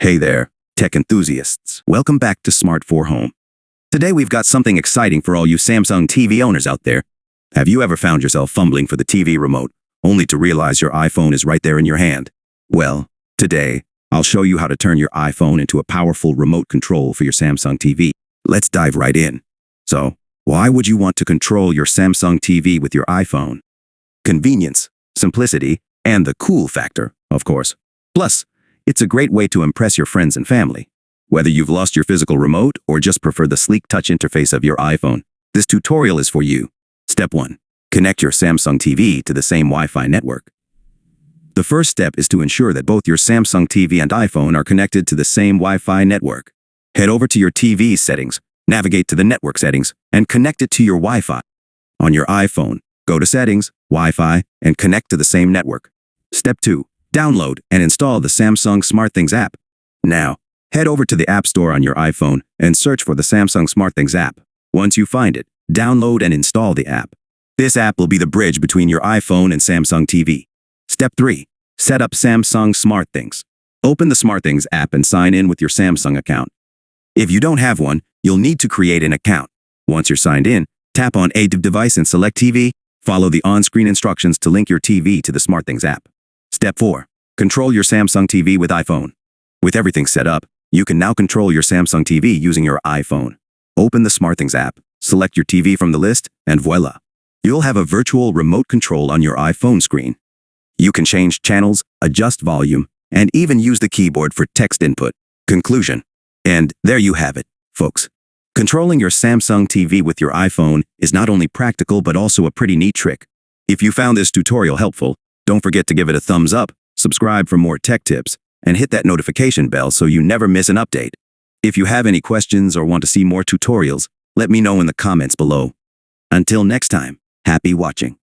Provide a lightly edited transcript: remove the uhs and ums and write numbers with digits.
Hey there, tech enthusiasts. Welcome back to Smart for Home. Today we've got something exciting for all you Samsung TV owners out there. Have you ever found yourself fumbling for the TV remote, only to realize your iPhone is right there in your hand? Well, today, I'll show you how to turn your iPhone into a powerful remote control for your Samsung TV. Let's dive right in. So, why would you want to control your Samsung TV with your iPhone? Convenience, simplicity, and the cool factor, of course. Plus, it's a great way to impress your friends and family. Whether you've lost your physical remote or just prefer the sleek touch interface of your iPhone, this tutorial is for you. Step 1. Connect your Samsung TV to the same Wi-Fi network. The first step is to ensure that both your Samsung TV and iPhone are connected to the same Wi-Fi network. Head over to your TV's settings, navigate to the network settings, and connect it to your Wi-Fi. On your iPhone, go to Settings, Wi-Fi, and connect to the same network. Step 2. Download and install the Samsung SmartThings app. Now, head over to the App Store on your iPhone and search for the Samsung SmartThings app. Once you find it, download and install the app. This app will be the bridge between your iPhone and Samsung TV. Step 3. Set up Samsung SmartThings. Open the SmartThings app and sign in with your Samsung account. If you don't have one, you'll need to create an account. Once you're signed in, tap on Add Device and select TV. Follow the on-screen instructions to link your TV to the SmartThings app. Step 4. Control your Samsung TV with iPhone. With everything set up, you can now control your Samsung TV using your iPhone. Open the SmartThings app, select your TV from the list, and voila! You'll have a virtual remote control on your iPhone screen. You can change channels, adjust volume, and even use the keyboard for text input. Conclusion. And there you have it, folks. Controlling your Samsung TV with your iPhone is not only practical but also a pretty neat trick. If you found this tutorial helpful, don't forget to give it a thumbs up, subscribe for more tech tips, and hit that notification bell so you never miss an update. If you have any questions or want to see more tutorials, let me know in the comments below. Until next time, happy watching.